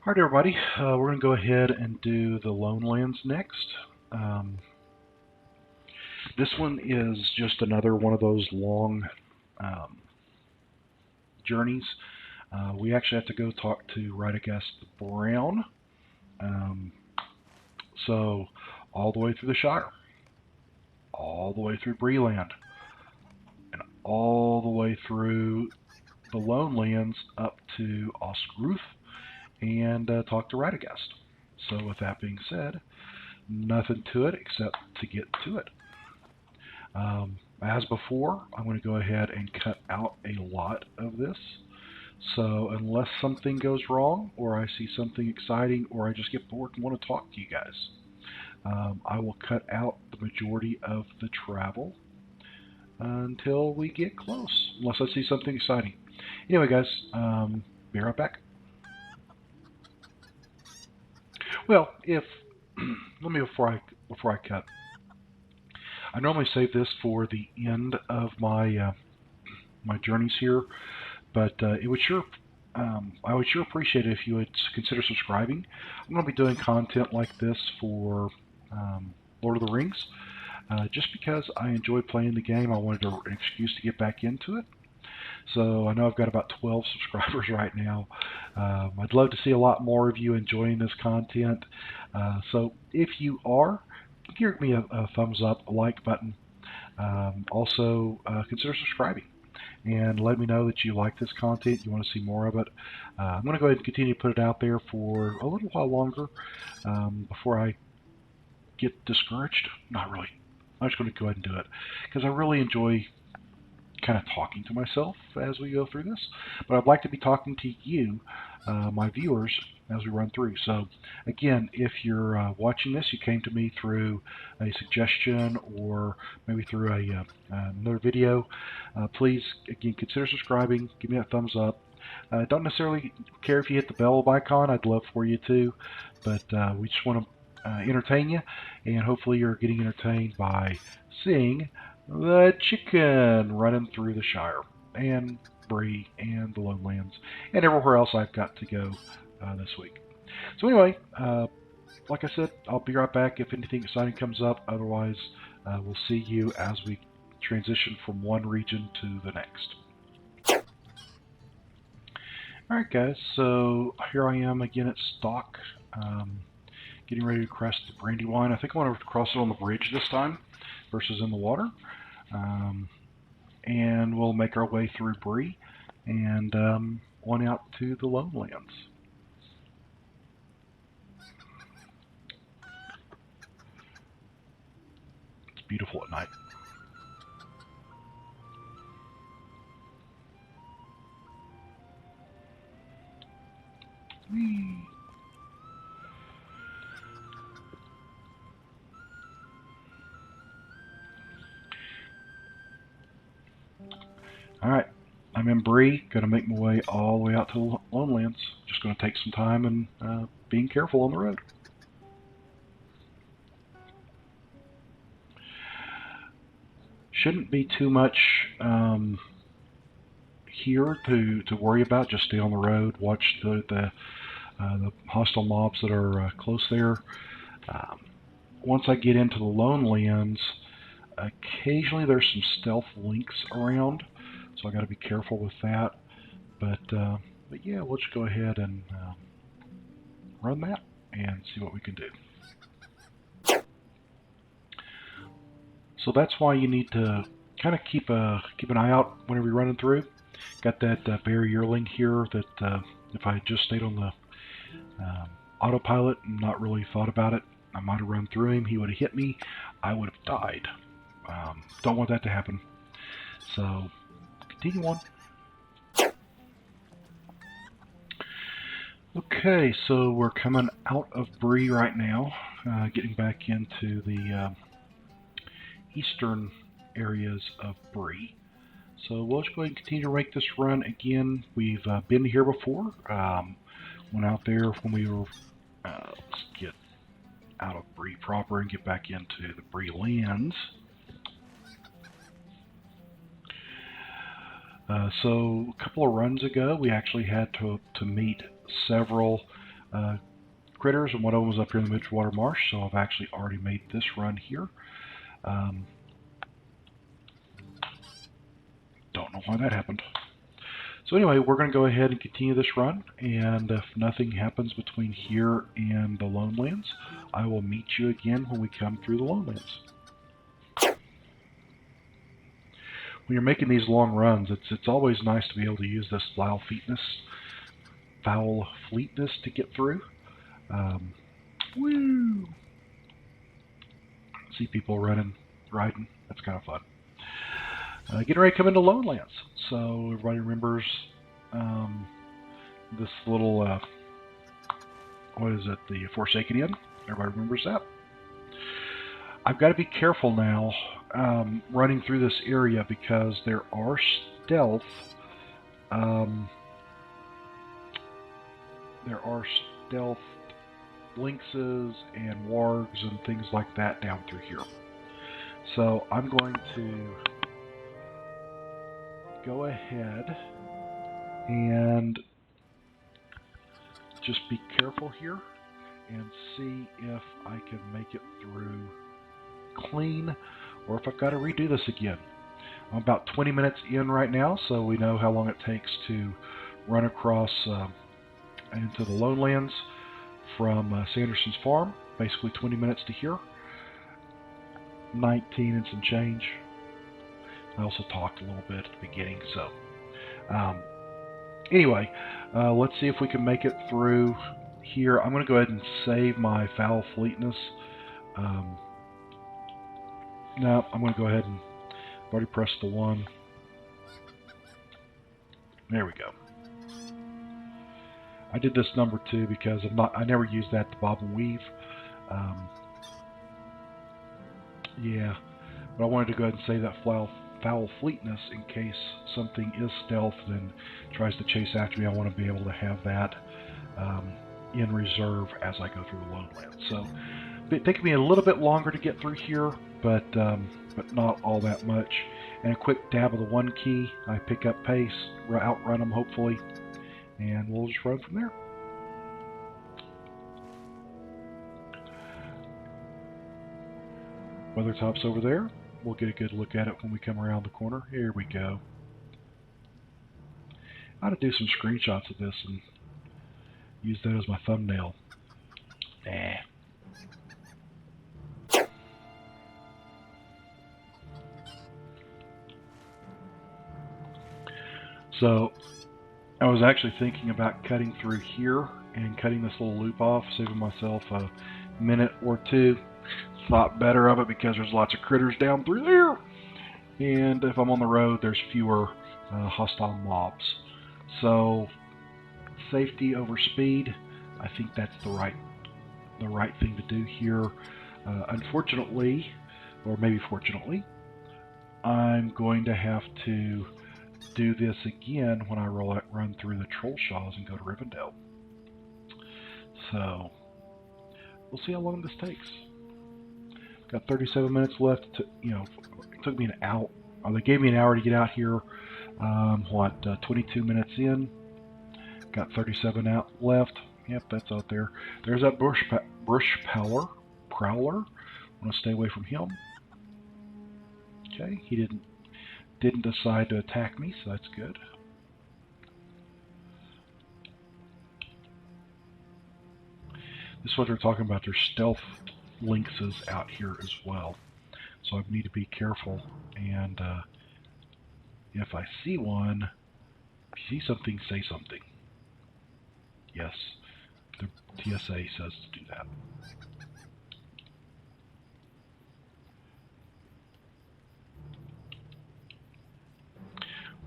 Alright everybody, we're going to go ahead and do the Lowlands next. Um, this one is just another one of those long um, journeys. We actually have to go talk to Radagast the Brown. Um, so, all the way through the Shire, all the way through Breeland, and all the way through the Lowlands up to Osruth and talk to Radagast. So with that being said, nothing to it except to get to it. As before, I'm going to go ahead and cut out a lot of this. So unless something goes wrong, or I see something exciting, or I just get bored and want to talk to you guys, I will cut out the majority of the travel until we get close, unless I see something exciting. Anyway, guys, be right back. Well, if let me before I cut. I normally save this for the end of my my journeys here, but it would sure I would sure appreciate it if you would consider subscribing. I'm going to be doing content like this for Lord of the Rings, just because I enjoy playing the game. I wanted an excuse to get back into it. So I know I've got about 12 subscribers right now. I'd love to see a lot more of you enjoying this content. So if you are, give me a thumbs up, a like button. Also, consider subscribing and let me know that you like this content, you want to see more of it. I'm going to go ahead and continue to put it out there for a little while longer before I get discouraged. Not really. I'm just going to go ahead and do it because I really enjoy kind of talking to myself as we go through this, but I'd like to be talking to you, my viewers, as we run through. So again, if you're watching this, you came to me through a suggestion or maybe through another video, please again consider subscribing, give me that thumbs up. Don't necessarily care if you hit the bell icon, I'd love for you to, but we just want to entertain you, and hopefully you're getting entertained by seeing the chicken running through the Shire and Bree and the Lowlands and everywhere else I've got to go this week. So anyway, like I said, I'll be right back if anything exciting comes up. Otherwise, we'll see you as we transition from one region to the next. Alright guys, so here I am again at Stock, getting ready to cross the Brandywine. I think I want to cross it on the bridge this time versus in the water. And we'll make our way through Bree and on out to the Lowlands. It's beautiful at night. Whee! Alright, I'm in Bree, going to make my way all the way out to the Lowlands. Just going to take some time and being careful on the road. Shouldn't be too much here to worry about. Just stay on the road, watch the hostile mobs that are close there. Once I get into the Lowlands, occasionally there's some stealth links around, so I got to be careful with that. But yeah, we'll just go ahead and run that and see what we can do. So that's why you need to kind of keep an eye out whenever you're running through. Got that bear yearling here that if I had just stayed on the autopilot and not really thought about it, I might have run through him. He would have hit me. I would have died. Don't want that to happen. So continue on. Okay, so we're coming out of Bree right now, getting back into the eastern areas of Bree. So we'll just go ahead and continue to make this run again. We've been here before. Went out there when we were, let's get out of Bree proper and get back into the Bree lands. So a couple of runs ago, we actually had to meet several critters, and one of them was up here in the Midwater Marsh, so I've actually already made this run here. Don't know why that happened. So anyway, we're going to go ahead and continue this run, and if nothing happens between here and the Lone Lands, I will meet you again when we come through the Lone Lands. When you're making these long runs, it's always nice to be able to use this foul fleetness to get through. Woo! See people riding. That's kind of fun. Getting ready to come into Lone Lands. So everybody remembers this little, what is it, the Forsaken Inn? Everybody remembers that. I've got to be careful now running through this area because there are stealth lynxes and wargs and things like that down through here. So I'm going to go ahead and just be careful here and see if I can make it through clean or if I've got to redo this again. I'm about 20 minutes in right now, so we know how long it takes to run across into the Lone Lands from Sanderson's farm. Basically 20 minutes to here. 19 and some change. I also talked a little bit at the beginning, so anyway, let's see if we can make it through here. I'm going to go ahead and save my foul fleetness. No, I'm going to go ahead and I've already pressed the 1. There we go. I did this number 2 because I never used that to bob and weave. Yeah, but I wanted to go ahead and save that foul fleetness in case something is stealth and tries to chase after me. I want to be able to have that in reserve as I go through the Lone Lands. So it's taking me a little bit longer to get through here, but not all that much. And a quick dab of the 1 key, I pick up pace, outrun them hopefully, and we'll just run from there. Weathertop's over there. We'll get a good look at it when we come around the corner. Here we go. I ought to do some screenshots of this and use that as my thumbnail. Nah. So I was actually thinking about cutting through here and cutting this little loop off, saving myself a minute or 2. Thought better of it because there's lots of critters down through there, and if I'm on the road, there's fewer hostile mobs. So safety over speed, I think that's the right thing to do here. Unfortunately, or maybe fortunately, I'm going to have to do this again when I run through the Troll Shaws and go to Rivendell. So we'll see how long this takes. Got 37 minutes left. It took me an hour. They gave me an hour to get out here. 22 minutes in. Got 37 out left. Yep, that's out there. There's that bush prowler. Want to stay away from him. Okay, he didn't decide to attack me, so that's good. This is what they're talking about. There's stealth lynxes out here as well, so I need to be careful. And if I see one, if you see something, say something. Yes, the TSA says to do that.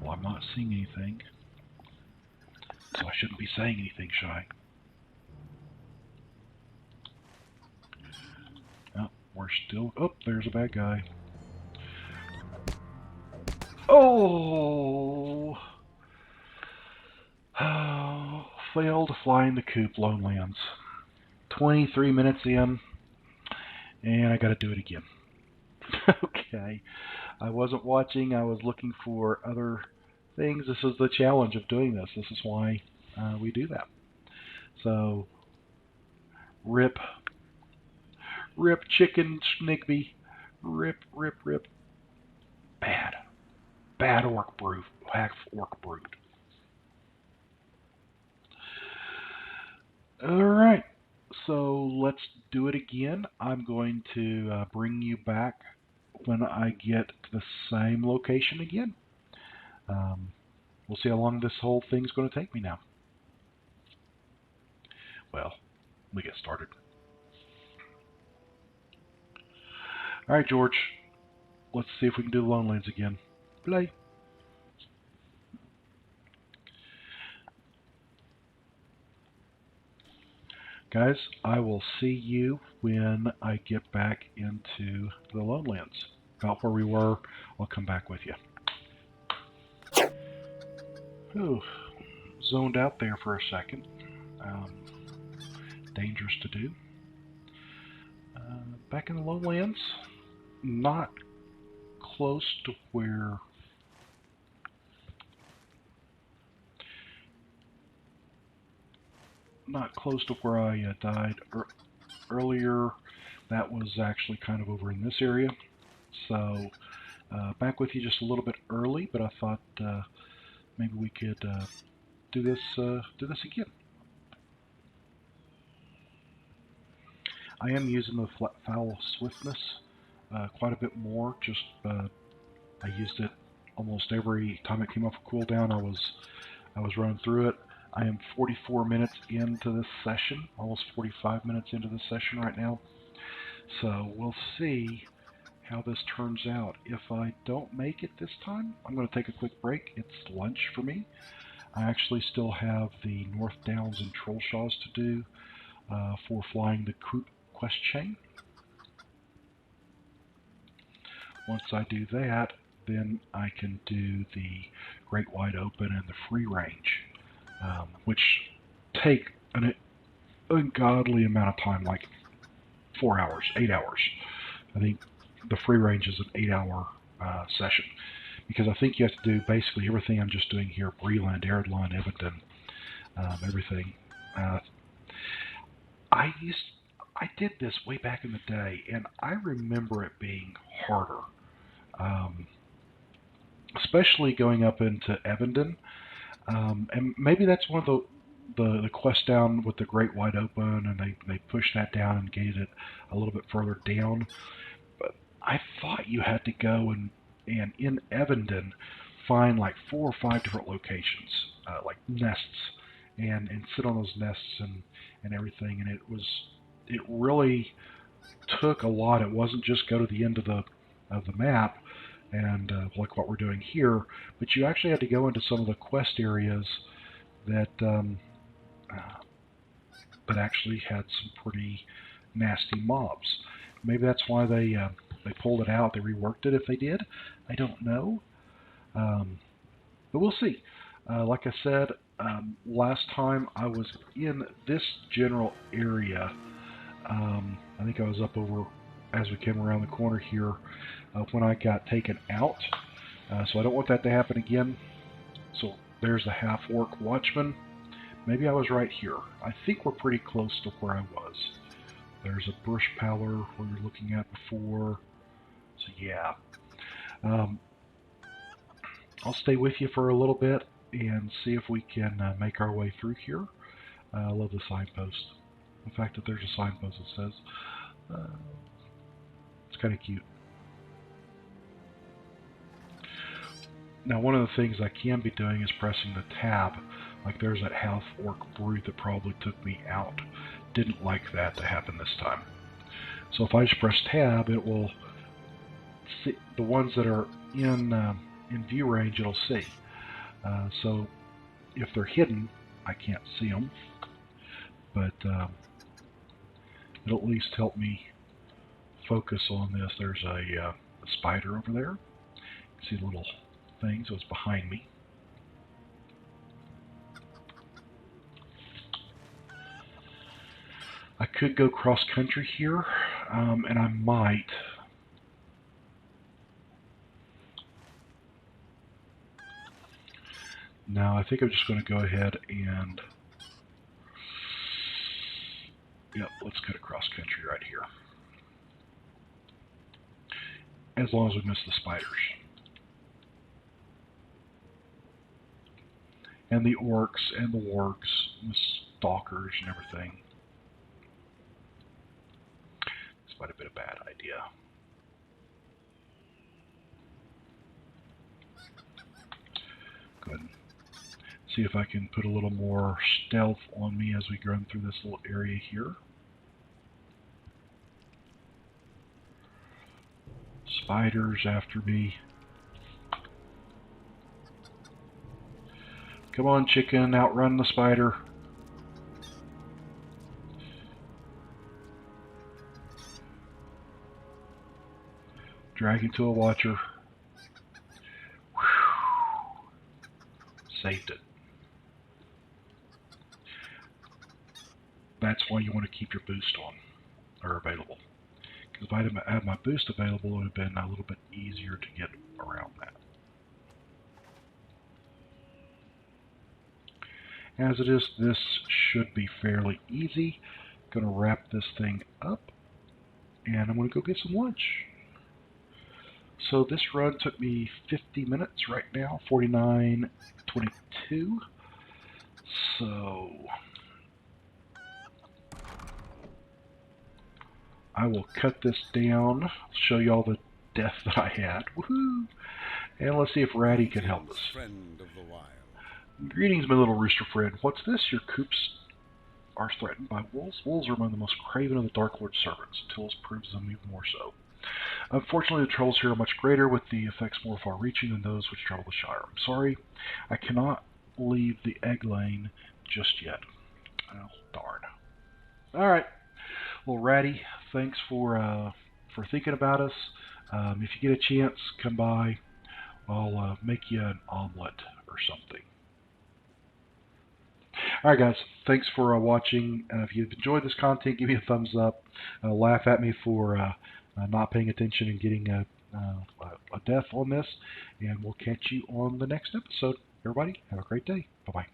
Well, I'm not seeing anything, so I shouldn't be saying anything, should I? We're still... Oh, there's a bad guy. Oh! Failed to fly in the coop, Lone Lands. 23 minutes in, and I got to do it again. Okay. I wasn't watching. I was looking for other things. This is the challenge of doing this. This is why we do that. So Rip. Rip Chicken Snigbie. Rip, rip, rip. Bad. Bad orc brood. Half orc brood. Alright. So let's do it again. I'm going to bring you back when I get to the same location again. We'll see how long this whole thing's going to take me now. Well, we get started. Alright, George. Let's see if we can do the Lone Lands again. Play. Guys, I will see you when I get back into the Lone Lands. About where we were, I'll come back with you. Ooh, zoned out there for a second. Dangerous to do. Back in the Lone Lands, not close to where I died earlier. That was actually kind of over in this area. So back with you just a little bit early, but I thought maybe we could do this again. I am using the foul swiftness quite a bit more. Just I used it almost every time it came off a cooldown. I was running through it. I am 44 minutes into this session, almost 45 minutes into this session right now. So we'll see how this turns out. If I don't make it this time, I'm going to take a quick break. It's lunch for me. I actually still have the North Downs and Trollshaws to do for flying the quest chain. Once I do that, then I can do the Great Wide Open and the Free Range, which take an ungodly amount of time, like 4 hours, 8 hours. I think the Free Range is an 8-hour session, because I think you have to do basically everything I'm just doing here: Breland, Eredlon, Evenden, everything. I did this way back in the day, and I remember it being harder, especially going up into Evenden. And maybe that's one of the quests down with the Great Wide Open, and they pushed that down and gated it a little bit further down. But I thought you had to go and in Evenden find like 4 or 5 different locations, like nests, and sit on those nests and everything. And it really took a lot. It wasn't just go to the end of the map and like what we're doing here, but you actually had to go into some of the quest areas that actually had some pretty nasty mobs. Maybe that's why they pulled it out. They reworked it. If they did, I don't know. But we'll see. Like I said, last time I was in this general area. I think I was up over as we came around the corner here when I got taken out. So I don't want that to happen again. So there's the half-orc watchman. Maybe I was right here. I think we're pretty close to where I was. There's a bush pallor we were looking at before. So yeah. I'll stay with you for a little bit and see if we can make our way through here. I love the signpost. The fact that there's a signpost that says, it's kind of cute. Now, one of the things I can be doing is pressing the tab. Like there's that half-orc brood that probably took me out. Didn't like that to happen this time. So if I just press tab, it will see the ones that are in view range. It'll see. So if they're hidden, I can't see them. But it'll at least help me focus on this. There's a spider over there. You can see the little thing, so it's behind me. I could go cross country here, and I might. No, I think I'm just going to go ahead and Yep, let's cut across country right here. As long as we miss the spiders. And the orcs and the wargs, and the stalkers and everything. This might have been a bad idea. Go ahead and see if I can put a little more stealth on me as we go through this little area here. Spiders after me. Come on, chicken, outrun the spider. Drag into a watcher. Whew. Saved it. That's why you want to keep your boost on, or available. Because if I didn't have my boost available, it would have been a little bit easier to get around that. As it is, this should be fairly easy. I'm going to wrap this thing up, and I'm going to go get some lunch. So this run took me 50 minutes right now, 49:22. So I will cut this down, show you all the death that I had. Woohoo! And let's see if Ratty can help us. Friend of the wild. Greetings, my little rooster friend. What's this? Your coops are threatened by wolves? Wolves are among the most craven of the Dark Lord's servants. Tills proves them even more so. Unfortunately, the troubles here are much greater, with the effects more far-reaching than those which trouble the Shire. I'm sorry, I cannot leave the egg lane just yet. Oh, darn. Alright. Well, Ratty, thanks for thinking about us. If you get a chance, come by. I'll make you an omelet or something. Alright guys, thanks for watching. If you've enjoyed this content, give me a thumbs up. Laugh at me for not paying attention and getting a death on this. And we'll catch you on the next episode. Everybody, have a great day. Bye-bye.